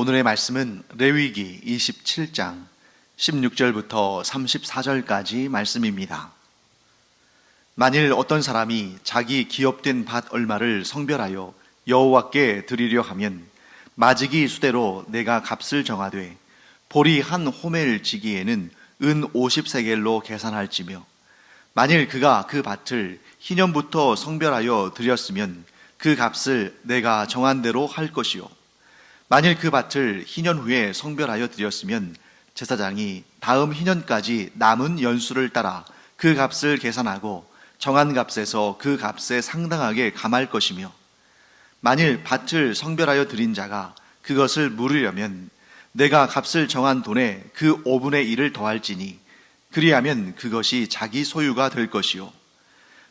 오늘의 말씀은 레위기 27장 16절부터 34절까지 말씀입니다. 만일 어떤 사람이 자기 기업된 밭 얼마를 성별하여 여호와께 드리려 하면 마지기 수대로 내가 값을 정하되 보리 한 호멜 지기에는 은 50세겔로 계산할지며, 만일 그가 그 밭을 희년부터 성별하여 드렸으면 그 값을 내가 정한 대로 할 것이요, 만일 그 밭을 희년 후에 성별하여 드렸으면 제사장이 다음 희년까지 남은 연수를 따라 그 값을 계산하고 정한 값에서 그 값에 상당하게 감할 것이며, 만일 밭을 성별하여 드린 자가 그것을 물으려면 내가 값을 정한 돈에 그 5분의 1을 더할지니 그리하면 그것이 자기 소유가 될 것이요,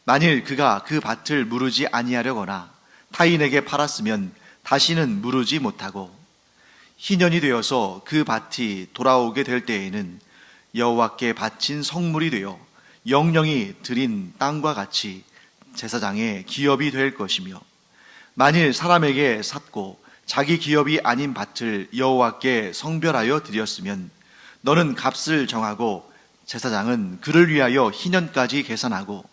만일 그가 그 밭을 무르지 아니하려거나 타인에게 팔았으면 다시는 무르지 못하고, 희년이 되어서 그 밭이 돌아오게 될 때에는 여호와께 바친 성물이 되어 영영이 드린 땅과 같이 제사장의 기업이 될 것이며, 만일 사람에게 샀고 자기 기업이 아닌 밭을 여호와께 성별하여 드렸으면 너는 값을 정하고 제사장은 그를 위하여 희년까지 계산하고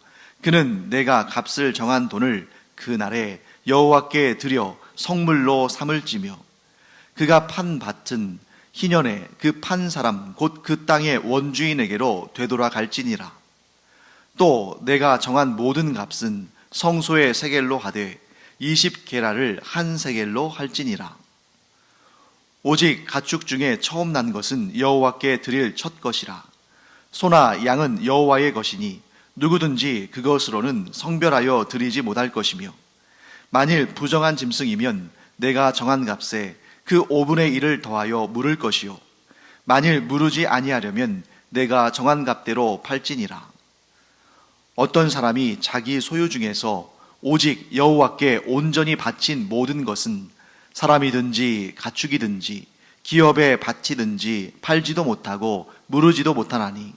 그는 내가 값을 정한 돈을 그 날에 여호와께 드려 성물로 삼을지며, 그가 판 밭은 희년에 그 판 사람 곧 그 땅의 원주인에게로 되돌아갈지니라. 또 내가 정한 모든 값은 성소의 세겔로 하되 20게라를 한 세겔로 할지니라. 오직 가축 중에 처음 난 것은 여호와께 드릴 첫 것이라. 소나 양은 여호와의 것이니 누구든지 그것으로는 성별하여 드리지 못할 것이며, 만일 부정한 짐승이면 내가 정한 값에 그 5분의 1을 더하여 물을 것이요, 만일 무르지 아니하려면 내가 정한 값대로 팔지니라. 어떤 사람이 자기 소유 중에서 오직 여호와께 온전히 바친 모든 것은 사람이든지 가축이든지 기업의 밭이든지 팔지도 못하고 무르지도 못하나니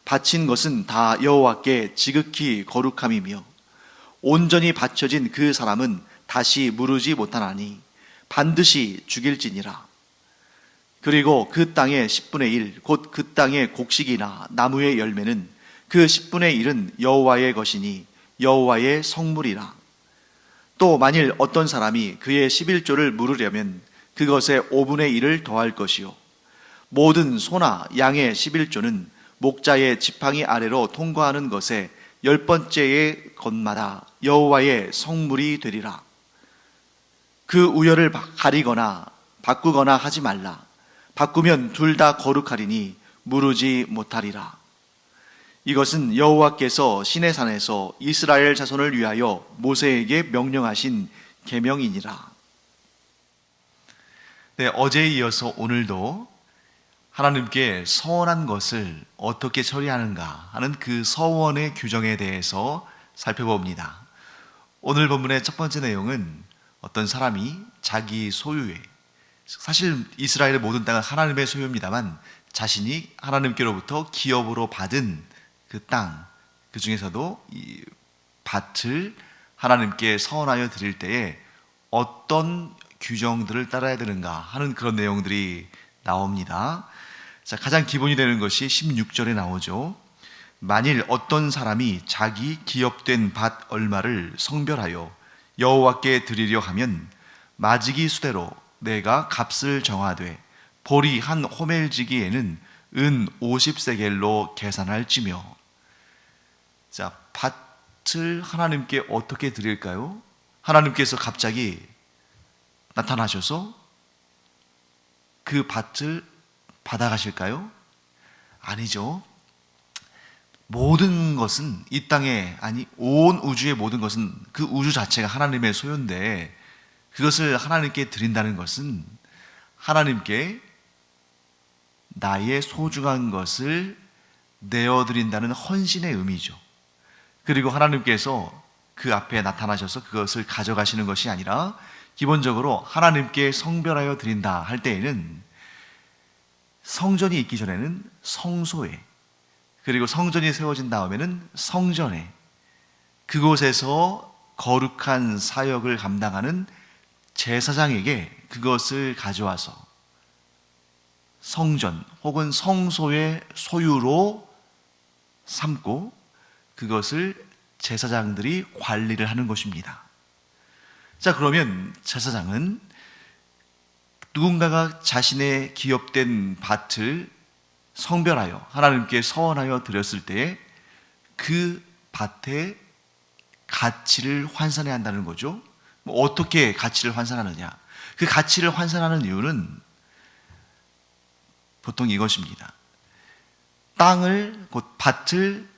바친 것은 다 여호와께 지극히 거룩함이며, 온전히 바쳐진 그 사람은 다시 무르지 못하나니 반드시 죽일지니라. 그리고 그 땅의 10분의 1 곧 그 땅의 곡식이나 나무의 열매는 그 10분의 1은 여호와의 것이니 여호와의 성물이라. 또 만일 어떤 사람이 그의 11조를 물으려면 그것에 5분의 1을 더할 것이요, 모든 소나 양의 11조는 목자의 지팡이 아래로 통과하는 것에 10번째의 것마다 여호와의 성물이 되리라. 그 우열을 가리거나 바꾸거나 하지 말라. 바꾸면 둘 다 거룩하리니 무르지 못하리라. 이것은 여호와께서 시내산에서 이스라엘 자손을 위하여 모세에게 명령하신 계명이니라. 네, 어제에 이어서 오늘도 하나님께 서원한 것을 어떻게 처리하는가 하는 그 서원의 규정에 대해서 살펴봅니다. 오늘 본문의 첫 번째 내용은 어떤 사람이 자기 소유에, 사실 이스라엘의 모든 땅은 하나님의 소유입니다만 자신이 하나님께로부터 기업으로 받은 그 땅, 그 중에서도 이 밭을 하나님께 서원하여 드릴 때에 어떤 규정들을 따라야 되는가 하는 그런 내용들이 나옵니다. 자, 가장 기본이 되는 것이 16절에 나오죠. 만일 어떤 사람이 자기 기업된 밭 얼마를 성별하여 여호와께 드리려 하면 마지기 수대로 내가 값을 정하되 보리 한 호멜지기에는 은 50세겔로 계산할지며. 자, 밭을 하나님께 어떻게 드릴까요? 하나님께서 갑자기 나타나셔서 그 밭을 받아가실까요? 아니죠. 모든 것은 이 땅에, 아니 온 우주의 모든 것은 그 우주 자체가 하나님의 소유인데 그것을 하나님께 드린다는 것은 하나님께 나의 소중한 것을 내어드린다는 헌신의 의미죠. 그리고 하나님께서 그 앞에 나타나셔서 그것을 가져가시는 것이 아니라 기본적으로 하나님께 성별하여 드린다 할 때에는 성전이 있기 전에는 성소에, 그리고 성전이 세워진 다음에는 성전에, 그곳에서 거룩한 사역을 감당하는 제사장에게 그것을 가져와서 성전 혹은 성소의 소유로 삼고 그것을 제사장들이 관리를 하는 것입니다. 자, 그러면 제사장은 누군가가 자신의 기업된 밭을 성별하여 하나님께 서원하여 드렸을 때에 그 밭의 가치를 환산해야 한다는 거죠. 어떻게 가치를 환산하느냐? 그 가치를 환산하는 이유는 보통 이것입니다. 땅을, 곧 밭을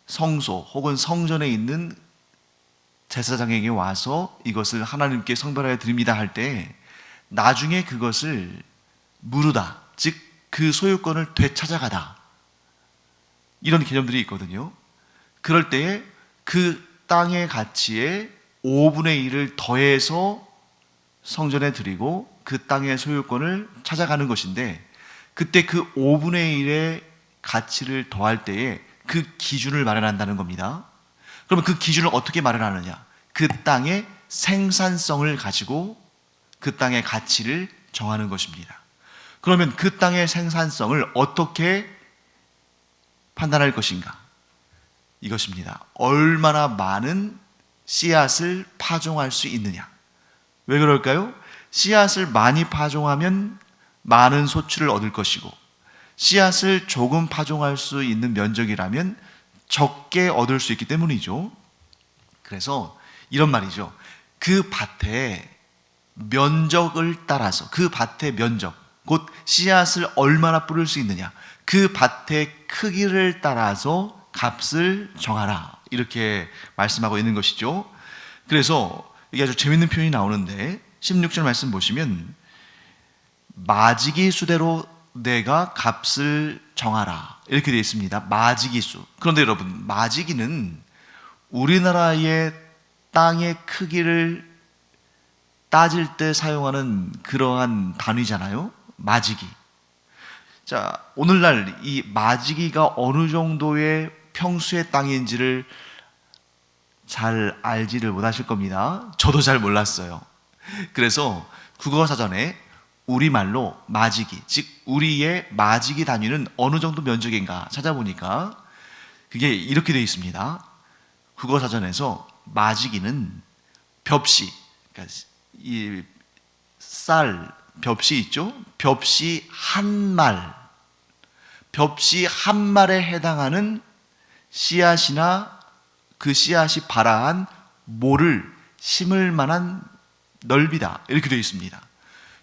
성소 혹은 성전에 있는 제사장에게 와서 이것을 하나님께 성별하여 드립니다 할 때 나중에 그것을 무르다, 즉 그 소유권을 되찾아가다, 이런 개념들이 있거든요. 그럴 때에 그 땅의 가치에 5분의 1을 더해서 성전에 드리고 그 땅의 소유권을 찾아가는 것인데, 그때 그 5분의 1의 가치를 더할 때에 그 기준을 마련한다는 겁니다. 그러면 그 기준을 어떻게 마련하느냐? 그 땅의 생산성을 가지고 그 땅의 가치를 정하는 것입니다. 그러면 그 땅의 생산성을 어떻게 판단할 것인가? 이것입니다. 얼마나 많은 씨앗을 파종할 수 있느냐? 왜 그럴까요? 씨앗을 많이 파종하면 많은 소출을 얻을 것이고, 씨앗을 조금 파종할 수 있는 면적이라면 적게 얻을 수 있기 때문이죠. 그래서 이런 말이죠. 그 밭의 면적을 따라서, 그 밭의 면적, 곧 씨앗을 얼마나 뿌릴 수 있느냐, 그 밭의 크기를 따라서 값을 정하라, 이렇게 말씀하고 있는 것이죠. 그래서 이게 아주 재밌는 표현이 나오는데 16절 말씀 보시면 마지기 수대로 내가 값을 정하라, 이렇게 되어 있습니다. 마지기 수. 그런데 여러분, 마지기는 우리나라의 땅의 크기를 따질 때 사용하는 그러한 단위잖아요. 마지기. 자, 오늘날 이 마지기가 어느 정도의 평수의 땅인지를 잘 알지를 못하실 겁니다. 저도 잘 몰랐어요. 그래서 국어사전에 우리말로 마지기, 즉 우리의 마지기 단위는 어느 정도 면적인가 찾아보니까 그게 이렇게 되어 있습니다. 국어사전에서 마지기는 벽시, 그러니까 이 쌀, 벽시 있죠? 벽시 한 말, 벽시 한 말에 해당하는 씨앗이나 그 씨앗이 발아한 모를 심을 만한 넓이다, 이렇게 되어 있습니다.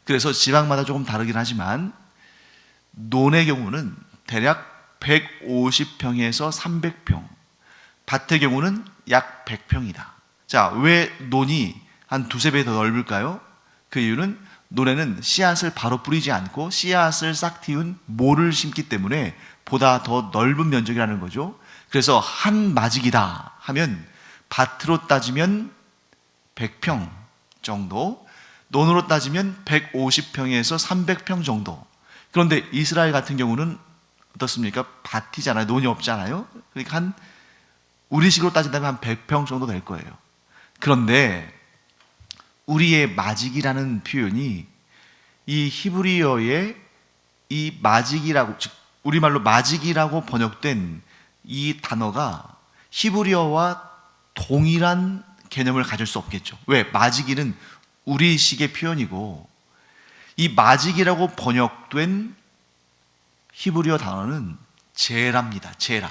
그래서 지방마다 조금 다르긴 하지만 논의 경우는 대략 150평에서 300평, 밭의 경우는 약 100평이다. 자, 왜 논이 한 두세 배 더 넓을까요? 그 이유는 논에는 씨앗을 바로 뿌리지 않고 씨앗을 싹 틔운 모를 심기 때문에 보다 더 넓은 면적이라는 거죠. 그래서 한 마지기다 하면 밭으로 따지면 100평 정도, 논으로 따지면 150평에서 300평 정도. 그런데 이스라엘 같은 경우는 어떻습니까? 밭이잖아요. 논이 없잖아요. 그러니까 한 우리식으로 따진다면 한 100평 정도 될 거예요. 그런데 우리의 마지기라는 표현이 이 히브리어의 이 마지기라고, 즉 우리말로 마지기라고 번역된 이 단어가 히브리어와 동일한 개념을 가질 수 없겠죠. 왜? 마지기는 우리식의 표현이고 이 마지기라고 번역된 히브리어 단어는 제라입니다. 제라.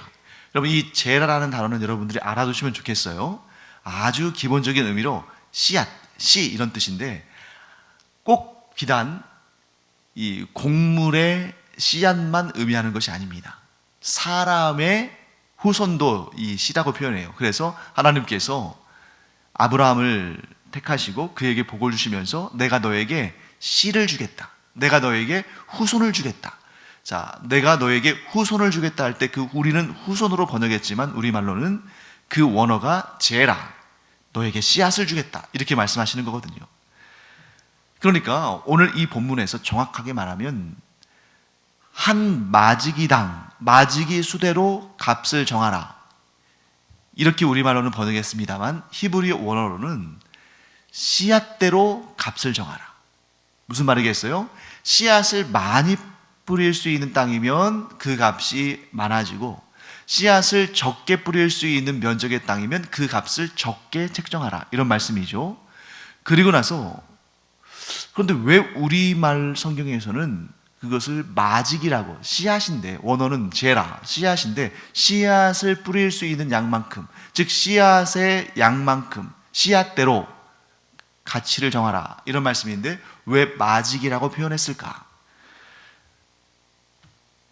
여러분, 이 제라라는 단어는 여러분들이 알아두시면 좋겠어요. 아주 기본적인 의미로 씨앗, 씨, 이런 뜻인데 꼭 비단 이 곡물의 씨앗만 의미하는 것이 아닙니다. 사람의 후손도 이 씨라고 표현해요. 그래서 하나님께서 아브라함을 택하시고 그에게 복을 주시면서 내가 너에게 씨를 주겠다, 내가 너에게 후손을 주겠다. 자, 내가 너에게 후손을 주겠다 할 때 그 우리는 후손으로 번역했지만 우리말로는 그 원어가 제라, 너에게 씨앗을 주겠다, 이렇게 말씀하시는 거거든요. 그러니까 오늘 이 본문에서 정확하게 말하면 한 마지기당, 마지기 수대로 값을 정하라, 이렇게 우리말로는 번역했습니다만 히브리 원어로는 씨앗대로 값을 정하라. 무슨 말이겠어요? 씨앗을 많이 뿌릴 수 있는 땅이면 그 값이 많아지고, 씨앗을 적게 뿌릴 수 있는 면적의 땅이면 그 값을 적게 책정하라, 이런 말씀이죠. 그리고 나서, 그런데 왜 우리말 성경에서는 그것을 마직이라고, 씨앗인데, 원어는 제라, 씨앗인데 씨앗을 뿌릴 수 있는 양만큼, 즉 씨앗의 양만큼 씨앗대로 가치를 정하라, 이런 말씀인데 왜 마직이라고 표현했을까?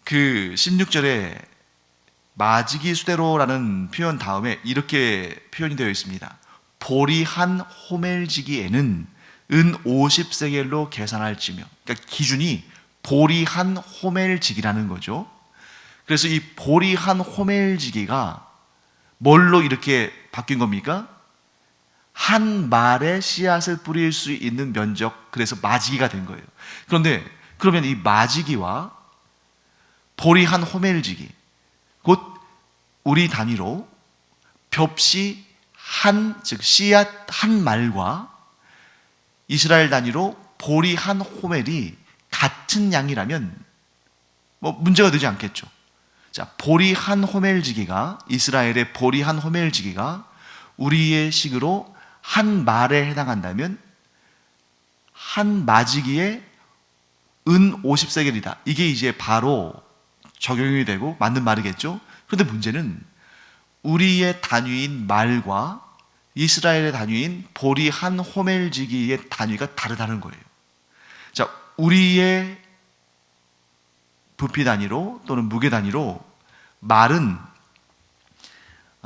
그 16절에 마직이 수대로라는 표현 다음에 이렇게 표현이 되어 있습니다. 보리 한 호멜지기에는 은 50세겔로 계산할지며, 그러니까 기준이 보리 한 호멜지기라는 거죠. 그래서 이 보리 한 호멜지기가 뭘로 이렇게 바뀐 겁니까? 한 말의 씨앗을 뿌릴 수 있는 면적, 그래서 마지기가 된 거예요. 그런데 그러면 이 마지기와 보리 한 호멜지기, 곧 우리 단위로 벽시 한, 즉 씨앗 한 말과 이스라엘 단위로 보리 한 호멜이 같은 양이라면 뭐 문제가 되지 않겠죠. 자, 보리 한 호멜지기가, 이스라엘의 보리 한 호멜지기가 우리의 식으로 한 말에 해당한다면 한 마지기에 은 50세겔이다. 이게 이제 바로 적용이 되고 맞는 말이겠죠. 그런데 문제는 우리의 단위인 말과 이스라엘의 단위인 보리 한 호멜지기의 단위가 다르다는 거예요. 자, 우리의 부피 단위로 또는 무게 단위로 말은,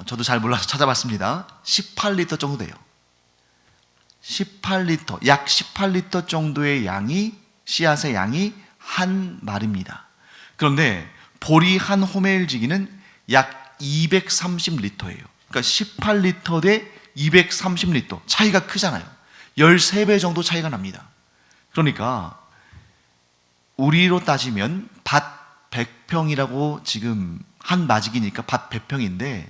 저도 잘 몰라서 찾아봤습니다. 18리터 정도 돼요. 18리터, 약 18리터 정도의 양이, 씨앗의 양이 한 말입니다. 그런데 보리 한 호멜지기는 약 230리터예요. 그러니까 18리터 대 230리터, 차이가 크잖아요. 13배 정도 차이가 납니다. 그러니까 우리로 따지면 밭 100평이라고, 지금 한 마직이니까 밭 100평인데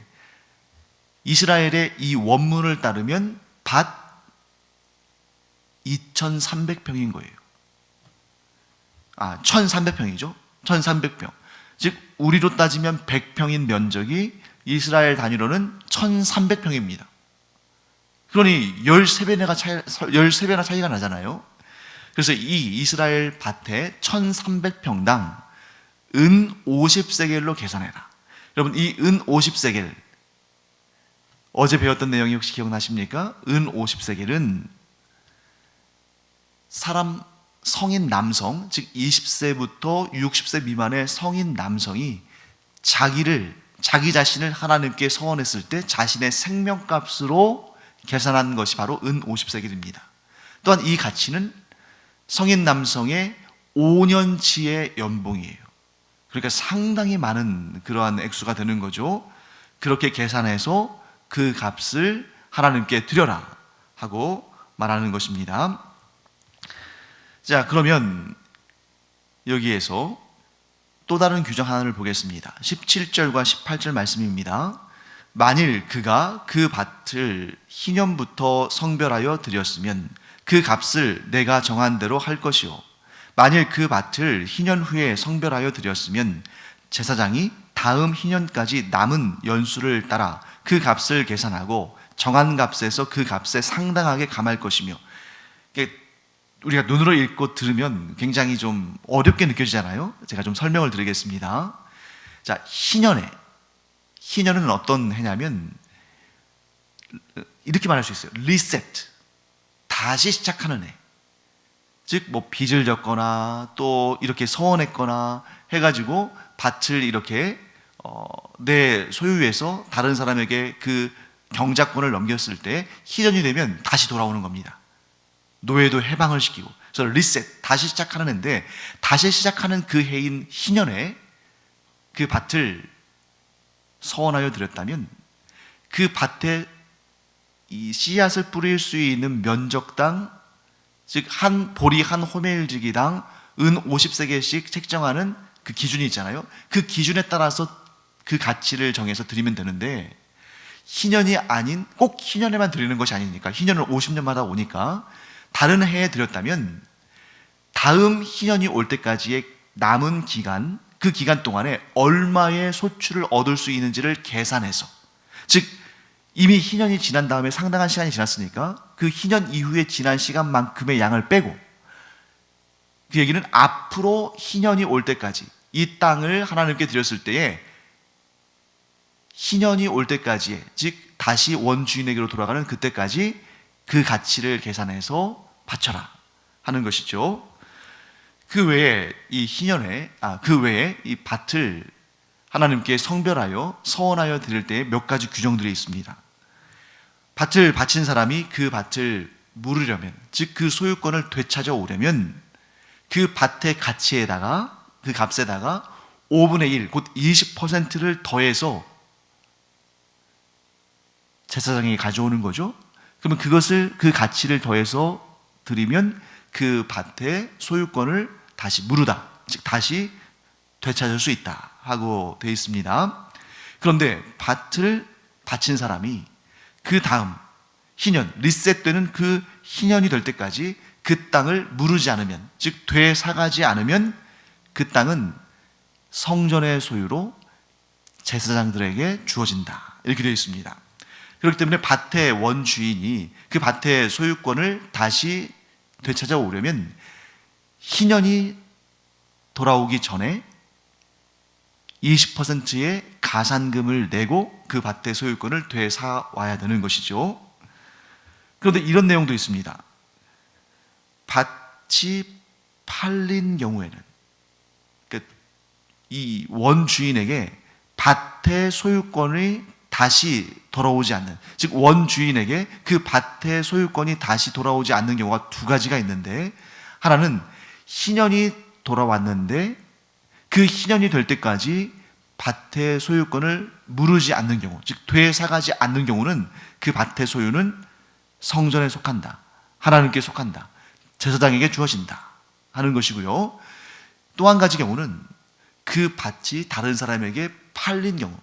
이스라엘의 이 원문을 따르면 밭 2300평인 거예요. 1300평이죠. 1300평. 즉 우리로 따지면 100평인 면적이 이스라엘 단위로는 1300평입니다. 그러니 13배나 차이가 나잖아요. 그래서 이 이스라엘 밭에 1300평당 은 50세겔로 계산해라. 여러분, 이 은 50세겔, 어제 배웠던 내용이 혹시 기억나십니까? 은 50세겔은 사람, 성인 남성, 즉 20세부터 60세 미만의 성인 남성이 자기 자신을 하나님께 서원했을 때 자신의 생명값으로 계산한 것이 바로 은 50세겔입니다. 또한 이 가치는 성인 남성의 5년치의 연봉이에요. 그러니까 상당히 많은 그러한 액수가 되는 거죠. 그렇게 계산해서 그 값을 하나님께 드려라 하고 말하는 것입니다. 자, 그러면 여기에서 또 다른 규정 하나를 보겠습니다. 17절과 18절 말씀입니다. 만일 그가 그 밭을 희년부터 성별하여 드렸으면 그 값을 내가 정한 대로 할 것이요, 만일 그 밭을 희년 후에 성별하여 드렸으면 제사장이 다음 희년까지 남은 연수를 따라 그 값을 계산하고 정한 값에서 그 값에 상당하게 감할 것이며. 우리가 눈으로 읽고 들으면 굉장히 좀 어렵게 느껴지잖아요. 제가 좀 설명을 드리겠습니다. 자, 희년은 어떤 해냐면 이렇게 말할 수 있어요. 리셋, 다시 시작하는 해. 즉 뭐 빚을 졌거나 또 이렇게 서원했거나 해가지고 밭을 이렇게 내 소유에서 다른 사람에게 그 경작권을 넘겼을 때 희년이 되면 다시 돌아오는 겁니다. 노예도 해방을 시키고. 그래서 리셋, 다시 시작하는 해인데, 다시 시작하는 그 해인 희년에 그 밭을 서원하여 드렸다면 그 밭에 이 씨앗을 뿌릴 수 있는 면적당, 즉 한 보리 한 호멜지기당 은 50세겔씩 책정하는 그 기준이 있잖아요. 그 기준에 따라서 그 가치를 정해서 드리면 되는데, 희년이 아닌, 꼭 희년에만 드리는 것이 아니니까, 희년은 50년마다 오니까 다른 해에 드렸다면 다음 희년이 올 때까지의 남은 기간, 그 기간 동안에 얼마의 소출을 얻을 수 있는지를 계산해서, 즉 이미 희년이 지난 다음에 상당한 시간이 지났으니까 그 희년 이후에 지난 시간만큼의 양을 빼고, 그 얘기는 앞으로 희년이 올 때까지 이 땅을 하나님께 드렸을 때에 희년이 올 때까지의, 즉 다시 원주인에게로 돌아가는 그때까지 그 가치를 계산해서 바쳐라 하는 것이죠. 그 외에 이 희년에, 그 외에 이 밭을 하나님께 성별하여 서원하여 드릴 때에 몇 가지 규정들이 있습니다. 밭을 바친 사람이 그 밭을 물으려면, 즉 그 소유권을 되찾아 오려면 그 밭의 가치에다가, 그 값에다가 5분의 1, 곧 20%를 더해서 제사장이 가져오는 거죠. 그러면 그것을, 그 가치를 더해서 드리면 그 밭의 소유권을 다시 물으다, 즉 다시 되찾을 수 있다 하고 되어 있습니다. 그런데 밭을 바친 사람이 그 다음 희년, 리셋되는 그 희년이 될 때까지 그 땅을 무르지 않으면, 즉 되사가지 않으면 그 땅은 성전의 소유로 제사장들에게 주어진다, 이렇게 되어 있습니다. 그렇기 때문에 밭의 원주인이 그 밭의 소유권을 다시 되찾아 오려면 희년이 돌아오기 전에 20%의 가산금을 내고 그 밭의 소유권을 되사와야 되는 것이죠. 그런데 이런 내용도 있습니다. 밭이 팔린 경우에는, 이 원주인에게 밭의 소유권이 다시 돌아오지 않는, 즉 원주인에게 그 밭의 소유권이 다시 돌아오지 않는 경우가 두 가지가 있는데, 하나는 희년이 돌아왔는데 그 희년이 될 때까지 밭의 소유권을 무르지 않는 경우, 즉 되사가지 않는 경우는 그 밭의 소유는 성전에 속한다, 하나님께 속한다, 제사장에게 주어진다 하는 것이고요. 또 한 가지 경우는 그 밭이 다른 사람에게 팔린 경우,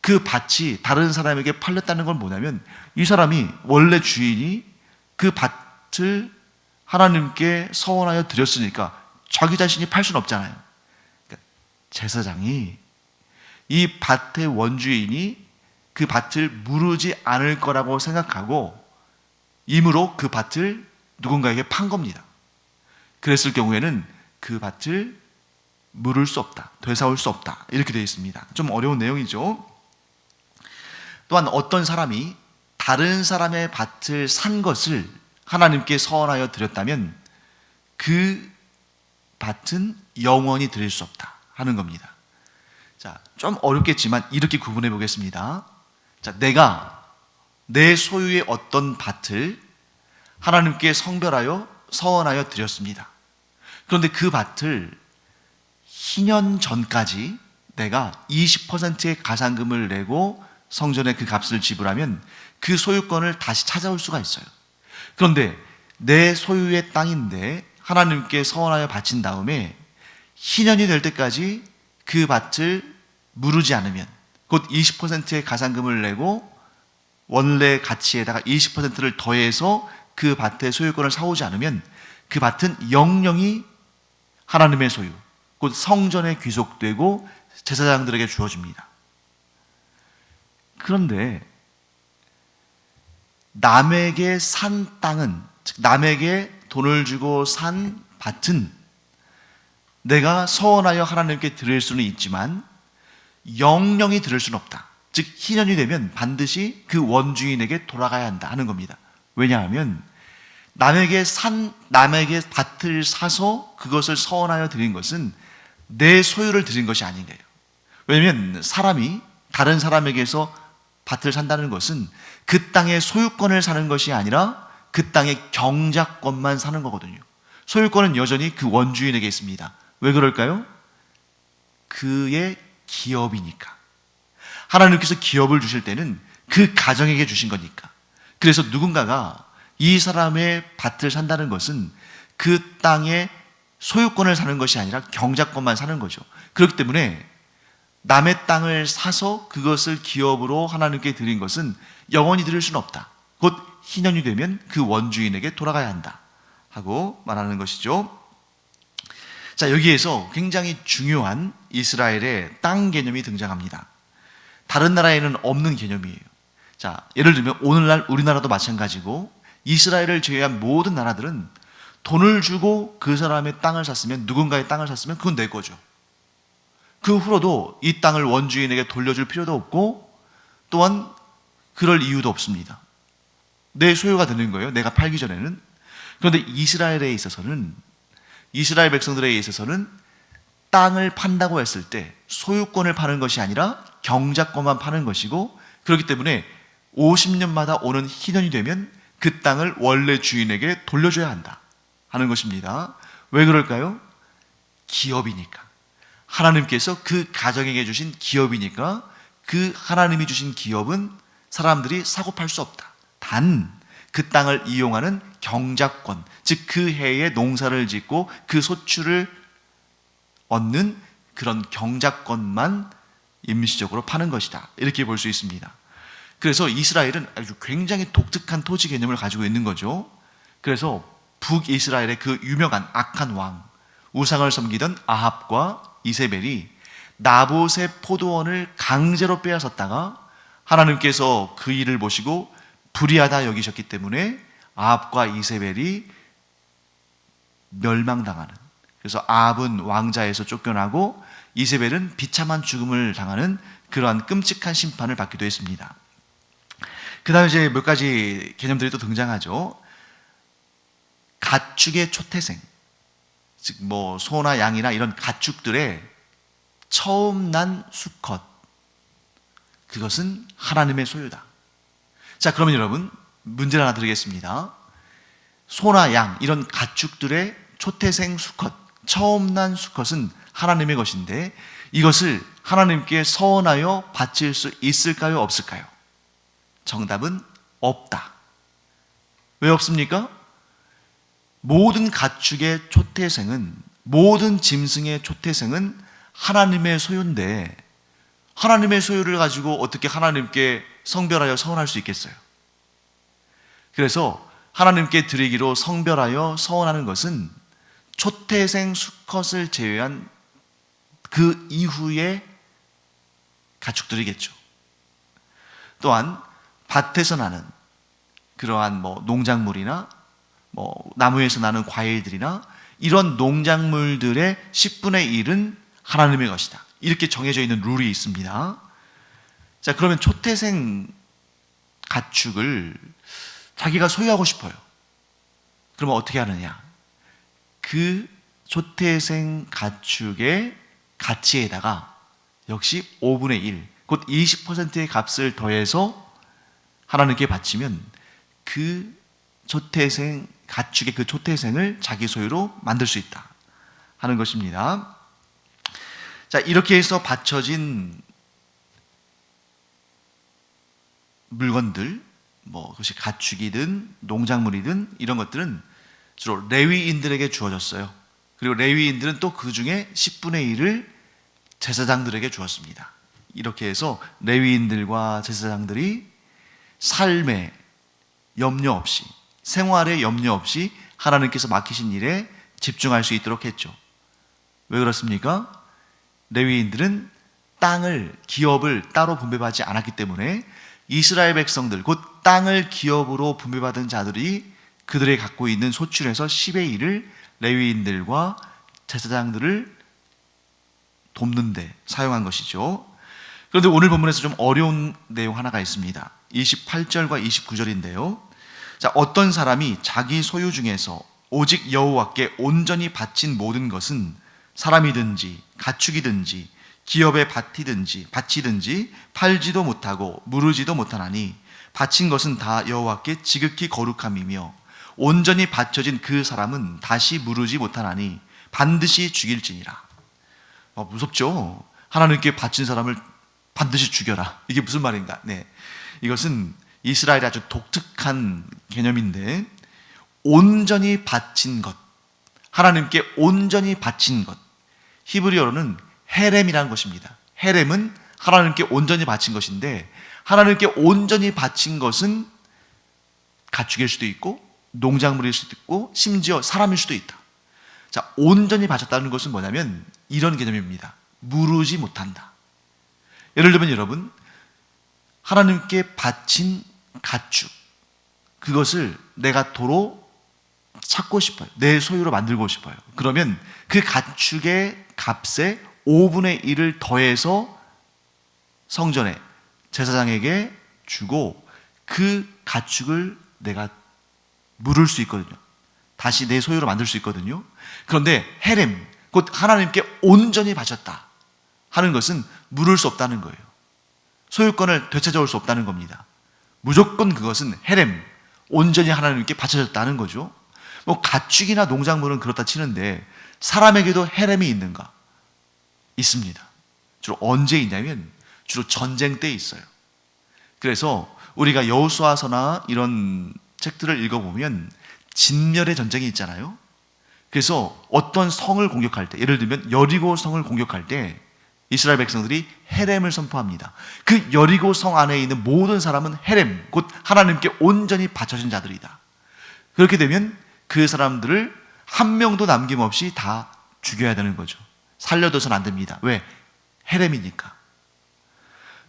그 밭이 다른 사람에게 팔렸다는 건 뭐냐면, 이 사람이 원래 주인이 그 밭을 하나님께 서원하여 드렸으니까 자기 자신이 팔 수는 없잖아요. 그러니까 제사장이 이 밭의 원주인이 그 밭을 무르지 않을 거라고 생각하고 임으로 그 밭을 누군가에게 판 겁니다. 그랬을 경우에는 그 밭을 물을 수 없다, 되사올 수 없다, 이렇게 되어 있습니다. 좀 어려운 내용이죠. 또한 어떤 사람이 다른 사람의 밭을 산 것을 하나님께 서원하여 드렸다면 그 밭은 영원히 드릴 수 없다 하는 겁니다. 자, 좀 어렵겠지만 이렇게 구분해 보겠습니다. 자, 내가 내 소유의 어떤 밭을 하나님께 성별하여 서원하여 드렸습니다. 그런데 그 밭을 희년 전까지 내가 20%의 가산금을 내고 성전에 그 값을 지불하면 그 소유권을 다시 찾아올 수가 있어요. 그런데 내 소유의 땅인데 하나님께 서원하여 바친 다음에 희년이 될 때까지 그 밭을 무르지 않으면, 곧 20%의 가산금을 내고 원래 가치에다가 20%를 더해서 그 밭의 소유권을 사오지 않으면 그 밭은 영영이 하나님의 소유, 곧 성전에 귀속되고 제사장들에게 주어집니다. 그런데 남에게 산 땅은, 즉 남에게 돈을 주고 산 밭은 내가 서원하여 하나님께 드릴 수는 있지만 영영이 드릴 수는 없다. 즉 희년이 되면 반드시 그 원주인에게 돌아가야 한다 하는 겁니다. 왜냐하면 남에게 밭을 사서 그것을 서원하여 드린 것은 내 소유를 드린 것이 아닌 거예요. 왜냐하면 사람이 다른 사람에게서 밭을 산다는 것은 그 땅의 소유권을 사는 것이 아니라 그 땅의 경작권만 사는 거거든요. 소유권은 여전히 그 원주인에게 있습니다. 왜 그럴까요? 그의 기업이니까. 하나님께서 기업을 주실 때는 그 가정에게 주신 거니까. 그래서 누군가가 이 사람의 밭을 산다는 것은 그 땅의 소유권을 사는 것이 아니라 경작권만 사는 거죠. 그렇기 때문에 남의 땅을 사서 그것을 기업으로 하나님께 드린 것은 영원히 드릴 수는 없다. 곧 희년이 되면 그 원주인에게 돌아가야 한다 하고 말하는 것이죠. 자, 자, 여기에서 굉장히 중요한 이스라엘의 땅 개념이 등장합니다. 다른 나라에는 없는 개념이에요. 자, 예를 들면 오늘날 우리나라도 마찬가지고 이스라엘을 제외한 모든 나라들은 돈을 주고 그 사람의 땅을 샀으면, 누군가의 땅을 샀으면 그건 내 거죠. 그 후로도 이 땅을 원주인에게 돌려줄 필요도 없고 또한 그럴 이유도 없습니다. 내 소유가 되는 거예요, 내가 팔기 전에는. 그런데 이스라엘에 있어서는, 이스라엘 백성들에 있어서는 땅을 판다고 했을 때 소유권을 파는 것이 아니라 경작권만 파는 것이고, 그렇기 때문에 50년마다 오는 희년이 되면 그 땅을 원래 주인에게 돌려줘야 한다 하는 것입니다. 왜 그럴까요? 기업이니까. 하나님께서 그 가정에게 주신 기업이니까 그 하나님이 주신 기업은 사람들이 사고 팔 수 없다. 단 그 땅을 이용하는 경작권, 즉 그 해에 농사를 짓고 그 소출을 얻는 그런 경작권만 임시적으로 파는 것이다, 이렇게 볼 수 있습니다. 그래서 이스라엘은 아주 굉장히 독특한 토지 개념을 가지고 있는 거죠. 그래서 북이스라엘의 그 유명한 악한 왕, 우상을 섬기던 아합과 이세벨이 나봇의 포도원을 강제로 빼앗았다가 하나님께서 그 일을 보시고 불의하다 여기셨기 때문에 아합과 이세벨이 멸망당하는, 그래서 아합은 왕자에서 쫓겨나고 이세벨은 비참한 죽음을 당하는 그러한 끔찍한 심판을 받기도 했습니다. 그 다음에 이제 몇 가지 개념들이 또 등장하죠. 가축의 초태생, 즉 뭐 소나 양이나 이런 가축들의 처음 난 수컷, 그것은 하나님의 소유다. 자, 그러면 여러분 문제를 하나 드리겠습니다. 소나 양 이런 가축들의 초태생 수컷, 처음 난 수컷은 하나님의 것인데 이것을 하나님께 서원하여 바칠 수 있을까요, 없을까요? 정답은 없다. 왜 없습니까? 모든 가축의 초태생은, 모든 짐승의 초태생은 하나님의 소유인데 하나님의 소유를 가지고 어떻게 하나님께 성별하여 서원할 수 있겠어요? 그래서 하나님께 드리기로 성별하여 서원하는 것은 초태생 수컷을 제외한 그 이후의 가축들이겠죠. 또한 밭에서 나는 그러한 뭐 농작물이나 뭐 나무에서 나는 과일들이나 이런 농작물들의 10분의 1은 하나님의 것이다, 이렇게 정해져 있는 룰이 있습니다. 자, 그러면 초태생 가축을 자기가 소유하고 싶어요. 그러면 어떻게 하느냐? 그 초태생 가축의 가치에다가 역시 5분의 1, 곧 20%의 값을 더해서 하나님께 바치면 그 초태생 가축의 그 초태생을 자기 소유로 만들 수 있다 하는 것입니다. 자, 이렇게 해서 바쳐진 물건들, 뭐 그것이 가축이든 농작물이든 이런 것들은 주로 레위인들에게 주어졌어요. 그리고 레위인들은 또 그 중에 10분의 1을 제사장들에게 주었습니다. 이렇게 해서 레위인들과 제사장들이 삶에 염려 없이, 생활에 염려 없이 하나님께서 맡기신 일에 집중할 수 있도록 했죠. 왜 그렇습니까? 레위인들은 땅을, 기업을 따로 분배받지 않았기 때문에 이스라엘 백성들, 곧 땅을 기업으로 분배받은 자들이 그들이 갖고 있는 소출에서 10의 1을 레위인들과 제사장들을 돕는 데 사용한 것이죠. 그런데 오늘 본문에서 좀 어려운 내용 하나가 있습니다. 28절과 29절인데요. 자, 어떤 사람이 자기 소유 중에서 오직 여호와께 온전히 바친 모든 것은 사람이든지 가축이든지 기업의 밭이든지 팔지도 못하고 무르지도 못하나니 바친 것은 다 여호와께 지극히 거룩함이며 온전히 바쳐진 그 사람은 다시 무르지 못하나니 반드시 죽일지니라. 무섭죠? 하나님께 바친 사람을 반드시 죽여라. 이게 무슨 말인가? 네, 이것은 이스라엘의 아주 독특한 개념인데, 온전히 바친 것, 하나님께 온전히 바친 것, 히브리어로는 헤렘이라는 것입니다. 헤렘은 하나님께 온전히 바친 것인데, 하나님께 온전히 바친 것은 가축일 수도 있고 농작물일 수도 있고 심지어 사람일 수도 있다. 자, 온전히 바쳤다는 것은 뭐냐면 이런 개념입니다. 무르지 못한다. 예를 들면 여러분, 하나님께 바친 가축, 그것을 내가 도로 찾고 싶어요. 내 소유로 만들고 싶어요. 그러면 그 가축의 값에 5분의 1을 더해서 성전에 제사장에게 주고 그 가축을 내가 물을 수 있거든요. 다시 내 소유로 만들 수 있거든요. 그런데 헤렘, 곧 하나님께 온전히 바쳤다 하는 것은 물을 수 없다는 거예요. 소유권을 되찾아올 수 없다는 겁니다. 무조건 그것은 헤렘, 온전히 하나님께 바쳐졌다는 거죠. 뭐 가축이나 농작물은 그렇다 치는데 사람에게도 헤렘이 있는가? 있습니다. 주로 언제 있냐면 주로 전쟁 때 있어요. 그래서 우리가 여호수아서나 이런 책들을 읽어보면 진멸의 전쟁이 있잖아요. 그래서 어떤 성을 공격할 때, 예를 들면 여리고 성을 공격할 때 이스라엘 백성들이 헤렘을 선포합니다. 그 여리고 성 안에 있는 모든 사람은 헤렘, 곧 하나님께 온전히 바쳐진 자들이다. 그렇게 되면 그 사람들을 한 명도 남김없이 다 죽여야 되는 거죠. 살려둬서는 안 됩니다. 왜? 헤렘이니까.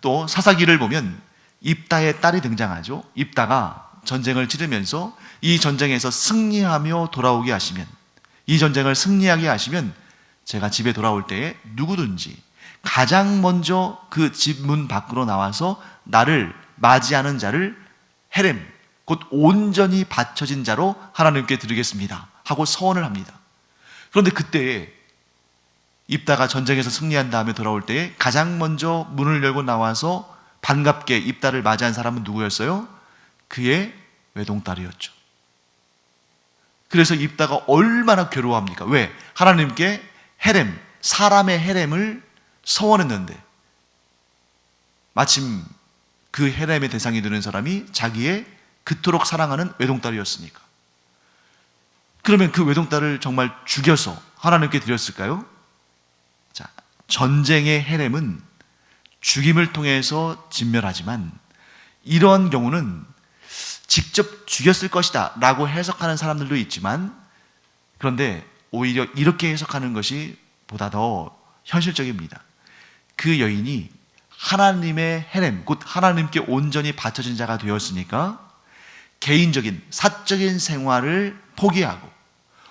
또 사사기를 보면 입다의 딸이 등장하죠. 입다가 전쟁을 치르면서 이 전쟁에서 승리하며 돌아오게 하시면, 이 전쟁을 승리하게 하시면 제가 집에 돌아올 때에 누구든지 가장 먼저 그 집 문 밖으로 나와서 나를 맞이하는 자를 헤렘, 곧 온전히 바쳐진 자로 하나님께 드리겠습니다 하고 서원을 합니다. 그런데 그때 입다가 전쟁에서 승리한 다음에 돌아올 때에 가장 먼저 문을 열고 나와서 반갑게 입다를 맞이한 사람은 누구였어요? 그의 외동딸이었죠. 그래서 입다가 얼마나 괴로워합니까? 왜? 하나님께 헤렘, 사람의 헤렘을 서원했는데 마침 그 헤렘의 대상이 되는 사람이 자기의 그토록 사랑하는 외동딸이었으니까. 그러면 그 외동딸을 정말 죽여서 하나님께 드렸을까요? 자, 전쟁의 헤렘은 죽임을 통해서 진멸하지만 이러한 경우는 직접 죽였을 것이다 라고 해석하는 사람들도 있지만, 그런데 오히려 이렇게 해석하는 것이 보다 더 현실적입니다. 그 여인이 하나님의 헤렘, 곧 하나님께 온전히 바쳐진 자가 되었으니까 개인적인 사적인 생활을 포기하고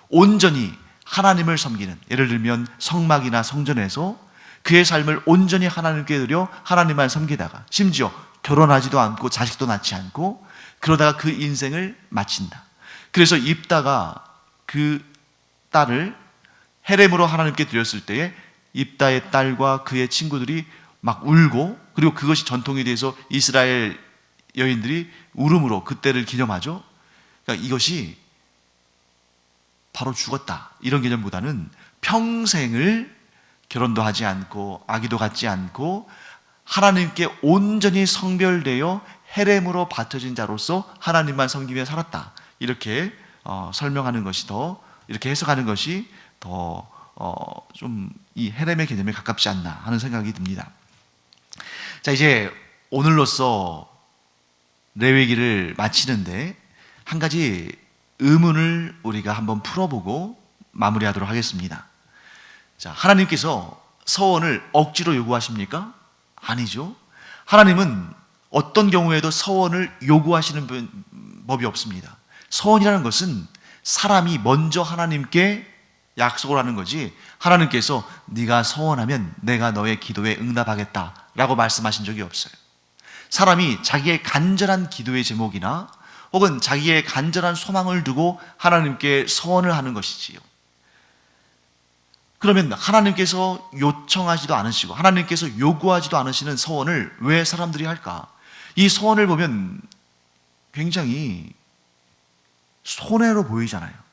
온전히 하나님을 섬기는, 예를 들면 성막이나 성전에서 그의 삶을 온전히 하나님께 드려 하나님만 섬기다가 심지어 결혼하지도 않고 자식도 낳지 않고 그러다가 그 인생을 마친다. 그래서 입다가 그 딸을 헤렘으로 하나님께 드렸을 때에 입다의 딸과 그의 친구들이 막 울고, 그리고 그것이 전통이 돼서 이스라엘 여인들이 울음으로 그때를 기념하죠. 그러니까 이것이 바로 죽었다 이런 개념보다는 평생을 결혼도 하지 않고 아기도 갖지 않고 하나님께 온전히 성별되어 헤렘으로 바쳐진 자로서 하나님만 섬기며 살았다, 이렇게 설명하는 것이 더, 이렇게 해석하는 것이 더 좀 이 헤렘의 개념에 가깝지 않나 하는 생각이 듭니다. 자, 이제 오늘로써 레위기를 마치는데 한 가지 의문을 우리가 한번 풀어보고 마무리하도록 하겠습니다. 자, 하나님께서 서원을 억지로 요구하십니까? 아니죠. 하나님은 어떤 경우에도 서원을 요구하시는 법이 없습니다. 서원이라는 것은 사람이 먼저 하나님께 약속을 하는 거지, 하나님께서 네가 서원하면 내가 너의 기도에 응답하겠다 라고 말씀하신 적이 없어요. 사람이 자기의 간절한 기도의 제목이나 혹은 자기의 간절한 소망을 두고 하나님께 서원을 하는 것이지요. 그러면 하나님께서 요청하지도 않으시고 하나님께서 요구하지도 않으시는 서원을 왜 사람들이 할까? 이 서원을 보면 굉장히 손해로 보이잖아요.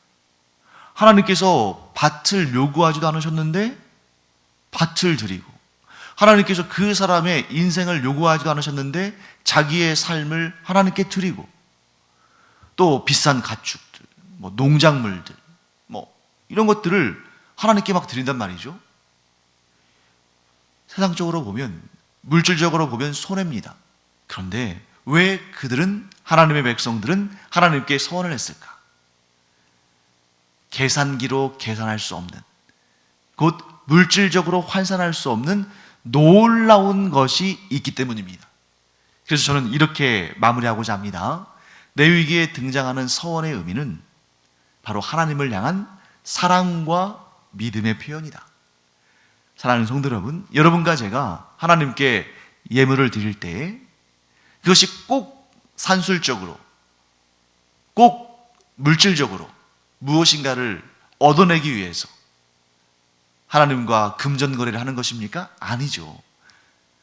하나님께서 밭을 요구하지도 않으셨는데 밭을 드리고, 하나님께서 그 사람의 인생을 요구하지도 않으셨는데 자기의 삶을 하나님께 드리고, 또 비싼 가축들, 뭐 농작물들, 뭐 이런 것들을 하나님께 막 드린단 말이죠. 세상적으로 보면, 물질적으로 보면 손해입니다. 그런데 왜 그들은, 하나님의 백성들은 하나님께 서원을 했을까? 계산기로 계산할 수 없는, 곧 물질적으로 환산할 수 없는 놀라운 것이 있기 때문입니다. 그래서 저는 이렇게 마무리하고자 합니다. 레위기에 등장하는 서원의 의미는 바로 하나님을 향한 사랑과 믿음의 표현이다. 사랑하는 성도 여러분, 여러분과 제가 하나님께 예물을 드릴 때 그것이 꼭 산술적으로, 꼭 물질적으로 무엇인가를 얻어내기 위해서 하나님과 금전거래를 하는 것입니까? 아니죠.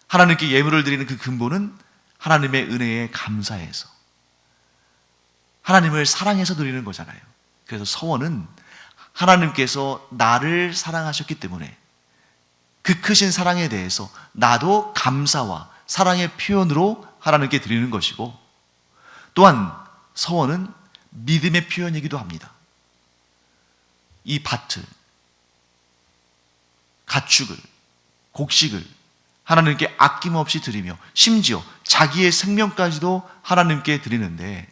하나님께 예물을 드리는 그 근본은 하나님의 은혜에 감사해서, 하나님을 사랑해서 드리는 거잖아요. 그래서 서원은 하나님께서 나를 사랑하셨기 때문에 그 크신 사랑에 대해서 나도 감사와 사랑의 표현으로 하나님께 드리는 것이고, 또한 서원은 믿음의 표현이기도 합니다. 이 밭을, 가축을, 곡식을 하나님께 아낌없이 드리며 심지어 자기의 생명까지도 하나님께 드리는데,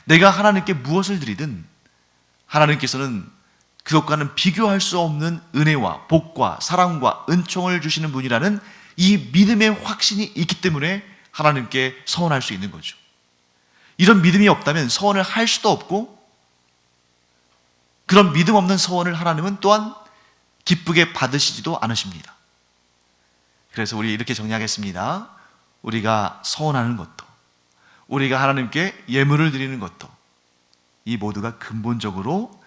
내가 하나님께 무엇을 드리든 하나님께서는 그것과는 비교할 수 없는 은혜와 복과 사랑과 은총을 주시는 분이라는 이 믿음의 확신이 있기 때문에 하나님께 서원할 수 있는 거죠. 이런 믿음이 없다면 서원을 할 수도 없고, 그런 믿음 없는 서원을 하나님은 또한 기쁘게 받으시지도 않으십니다. 그래서 우리 이렇게 정리하겠습니다. 우리가 서원하는 것도, 우리가 하나님께 예물을 드리는 것도, 이 모두가 근본적으로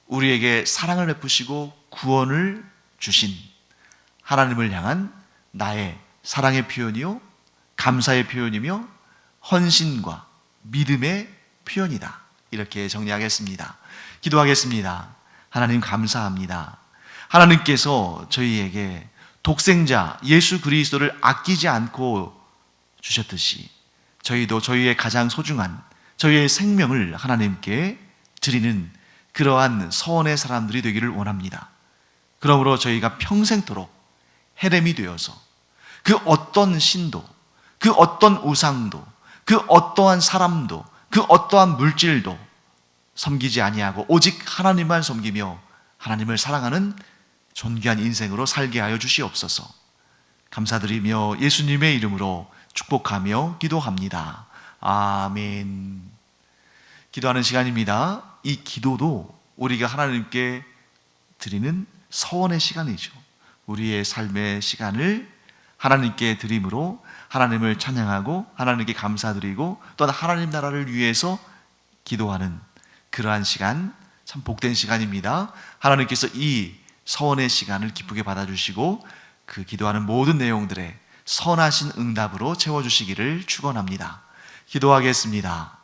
우리에게 사랑을 베푸시고 구원을 주신 하나님을 향한 나의 사랑의 표현이요, 감사의 표현이며 헌신과 믿음의 표현이다. 이렇게 정리하겠습니다. 기도하겠습니다. 하나님 감사합니다. 하나님께서 저희에게 독생자 예수 그리스도를 아끼지 않고 주셨듯이 저희도 저희의 가장 소중한 저희의 생명을 하나님께 드리는 그러한 서원의 사람들이 되기를 원합니다. 그러므로 저희가 평생토록 헤렘이 되어서 그 어떤 신도, 그 어떤 우상도, 그 어떠한 사람도, 그 어떠한 물질도 섬기지 아니하고 오직 하나님만 섬기며 하나님을 사랑하는 존귀한 인생으로 살게 하여 주시옵소서. 감사드리며 예수님의 이름으로 축복하며 기도합니다. 아멘. 기도하는 시간입니다. 이 기도도 우리가 하나님께 드리는 서원의 시간이죠. 우리의 삶의 시간을 하나님께 드림으로 하나님을 찬양하고 하나님께 감사드리고 또한 하나님 나라를 위해서 기도하는 그러한 시간, 참 복된 시간입니다. 하나님께서 이 서원의 시간을 기쁘게 받아주시고 그 기도하는 모든 내용들에 선하신 응답으로 채워주시기를 축원합니다. 기도하겠습니다.